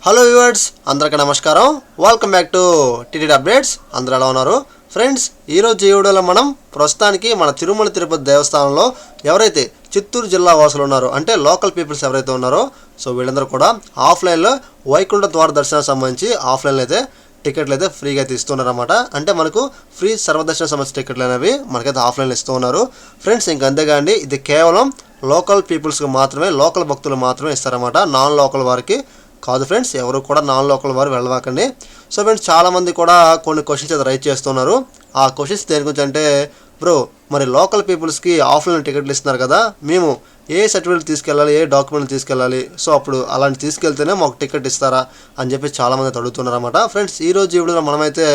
Hello viewers, అందరికీ నమస్కారం. Welcome back to TT updates. అందరూ ఎలా ఉన్నారు ఫ్రెండ్స్? ఈరోజు ఈ వీడియోలో మనం ప్రస్తుతానికి మన తిరుమల తిరుపతి దేవస్థానంలో ఎవరైతే చిత్తూరు జిల్లా వాసులు ఉన్నారో, అంటే లోకల్ పీపుల్స్ ఎవరైతే ఉన్నారో, సో వీళ్ళందరూ కూడా ఆఫ్లైన్లో వైకుంఠ ద్వార దర్శనానికి సంబంధించి ఆఫ్లైన్లో అయితే టికెట్లు అయితే ఫ్రీగా అయితే ఇస్తున్నారన్నమాట. అంటే మనకు ఫ్రీ సర్వదర్శన సంబంధించిన టికెట్లు అనేవి మనకైతే ఆఫ్లైన్లో ఇస్తూ ఉన్నారు ఫ్రెండ్స్. ఇంక అంతేగాండి, ఇది కేవలం లోకల్ పీపుల్స్కి మాత్రమే, లోకల్ భక్తులు మాత్రమే ఇస్తారన్నమాట. నాన్ లోకల్ వారికి కాదు ఫ్రెండ్స్. ఎవరు కూడా నాన్ లోకల్ వారు వెళ్ళవాకండి. సో ఫ్రెండ్స్, చాలామంది కూడా కొన్ని క్వశ్చన్స్ అయితే రైట్ చేస్తున్నారు. ఆ క్వశ్చన్స్ దేని గురించి అంటే, బ్రో మరి లోకల్ పీపుల్స్కి ఆఫ్లైన్ టికెట్లు ఇస్తున్నారు కదా, మేము ఏ సర్టిఫికేట్ తీసుకెళ్ళాలి, ఏ డాక్యుమెంట్లు తీసుకెళ్ళాలి, సో అప్పుడు అలాంటి తీసుకెళ్తేనే మాకు టికెట్ ఇస్తారా అని చెప్పి చాలామంది అడుగుతున్నారు అన్నమాట. ఫ్రెండ్స్, ఈరోజు ఈ వీడియోలో మనమైతే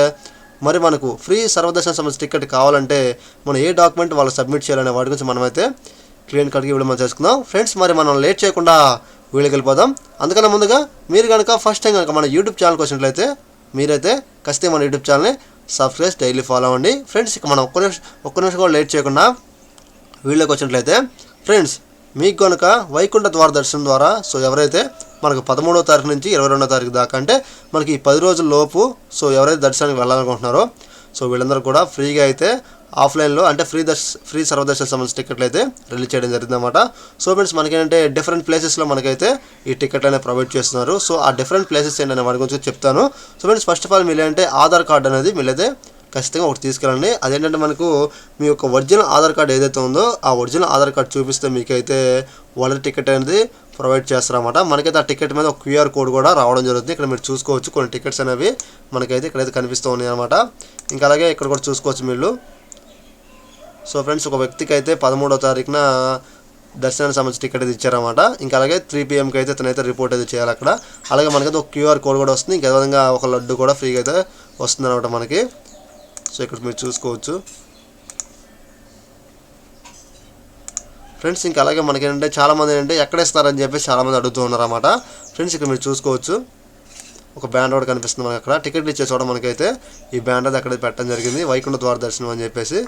మరి మనకు ఫ్రీ సర్వదర్శన సంబంధించిన టికెట్ కావాలంటే మనం ఏ డాక్యుమెంట్ వాళ్ళు సబ్మిట్ చేయాలనే వాటి గురించి మనమైతే క్లియర్ కట్గా వీడియో మనం చేసుకుందాం ఫ్రెండ్స్. మరి మనం లేట్ చేయకుండా వీడియోకి వెళ్ళిపోదాం. అందుకన్నా ముందుగా మీరు కనుక ఫస్ట్ టైం కనుక మన యూట్యూబ్ ఛానల్కి వచ్చినట్లయితే మీరైతే ఖచ్చితంగా మన యూట్యూబ్ ఛానల్ని సబ్స్క్రైబ్ డైలీ ఫాలో అవ్వండి ఫ్రెండ్స్. ఇక మనం ఒక్క నిమిషం కూడా లేట్ చేయకుండా వీడియోకి వచ్చినట్లయితే ఫ్రెండ్స్, మీకు కనుక వైకుంఠ ద్వార దర్శనం ద్వారా సో ఎవరైతే మనకు 13వ తారీఖు నుంచి 22వ తారీఖు దాకా, అంటే మనకి ఈ 10 రోజుల లోపు సో ఎవరైతే దర్శనానికి వెళ్ళాలనుకుంటున్నారో సో వీళ్ళందరూ కూడా ఫ్రీగా అయితే ఆఫ్లైన్లో అంటే ఫ్రీ సర్వదర్శన సంబంధించిన టికెట్లు అయితే రిలీజ్ చేయడం జరిగిందన్నమాట. సో ఫ్రెండ్స్, మనకేంటంటే డిఫరెంట్ ప్లేసెస్లో మనకైతే ఈ టికెట్లు అనేది ప్రొవైడ్ చేస్తున్నారు. సో ఆ డిఫరెంట్ ప్లేసెస్ ఏంటనే వాటి గురించి చెప్తాను. So friends, first of all మీరు ఏంటంటే ఆధార్ కార్డు అనేది మీరైతే ఖచ్చితంగా ఒకటి తీసుకెళ్ళండి. అదేంటంటే మనకు మీ యొక్క ఒరిజినల్ ఆధార్ కార్డు ఏదైతే ఉందో ఆ ఒరిజినల్ ఆధార్ కార్డు చూపిస్తే మీకైతే వాళ్ళ టికెట్ అనేది ప్రొవైడ్ చేస్తారన్నమాట. మనకైతే ఆ టికెట్ మీద ఒక క్యూఆర్ కోడ్ కూడా రావడం జరుగుతుంది. ఇక్కడ మీరు చూసుకోవచ్చు, కొన్ని టికెట్స్ అనేవి మనకైతే ఇక్కడైతే కనిపిస్తూ ఉన్నాయి అనమాట. ఇంకా అలాగే ఇక్కడ కూడా చూసుకోవచ్చు మీరు. సో ఫ్రెండ్స్, ఒక వ్యక్తికి అయితే 13వ తారీఖున దర్శనానికి సంబంధించి టికెట్ అయితే ఇచ్చారన్నమాట. ఇంకా అలాగే 3 PM అయితే ఇతనైతే రిపోర్ట్ అయితే చేయాలి అక్కడ. అలాగే మనకైతే ఒక క్యూఆర్ కోడ్ కూడా వస్తుంది. ఇంకా విధంగా ఒక లడ్డు కూడా ఫ్రీగా అయితే వస్తుంది అనమాట మనకి. సో ఇక్కడ మీరు చూసుకోవచ్చు ఫ్రెండ్స్. ఇంకా అలాగే మనకి ఏంటంటే చాలామంది ఏంటంటే ఎక్కడ ఇస్తారని చెప్పేసి చాలామంది అడుగుతూ ఉన్నారన్నమాట. ఫ్రెండ్స్, ఇక్కడ మీరు చూసుకోవచ్చు ఒక బ్యాండ్ కూడా కనిపిస్తుంది మనకి. అక్కడ టికెట్లు ఇచ్చే చోట మనకైతే ఈ బ్యాండ్ అది అక్కడ పెట్టడం జరిగింది, వైకుంఠ ద్వార దర్శనం అని చెప్పేసి.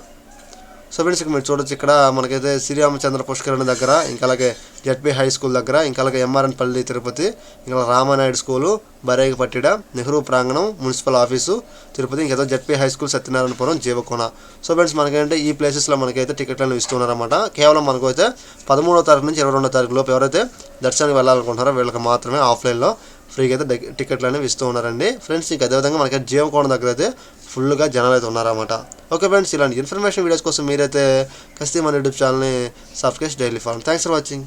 సో ఫ్రెండ్స్, ఇక్కడ మీరు చూడొచ్చు, ఇక్కడ మనకైతే శ్రీరామచంద్ర పుష్కరణి దగ్గర, ఇంకా అలాగే జడ్పీ హై స్కూల్ దగ్గర, ఇంకా అలాగే ఎంఆర్ఎన్ పల్లి తిరుపతి, ఇంకా రామానాయుడు స్కూలు, బరేగపట్టిడ, నెహ్రూ ప్రాంగణం, మున్సిపల్ ఆఫీసు తిరుపతి, ఇంకా ZP high school, Satyanarayanapuram, Jeevakona. So friends, మనకంటే ఈ ప్లేసెస్లో మనకైతే టికెట్లను ఇస్తున్నారన్నమాట. కేవలం మనకైతే 13వ తారీఖు నుంచి 22వ తారీఖు లోపు ఎవరైతే దర్శనానికి వెళ్ళాలనుకుంటారో వీళ్ళకి మాత్రమే ఆఫ్లైన్లో ఫ్రీగా అయితే టికెట్లు అనేవి ఇస్తూ ఉన్నారండి ఫ్రెండ్స్. ఇంకా అదేవిధంగా మనకి జీవకోణ దగ్గర అయితే ఫుల్గా జనాలు అయితే ఉన్నారన్నమాట. ఓకే ఫ్రెండ్స్, ఇలాంటి ఇన్ఫర్మేషన్ వీడియోస్ కోసం మీరైతే ఖచ్చితంగా మన యూట్యూబ్ ఛానల్ని subscribe daily follow. Thanks for watching.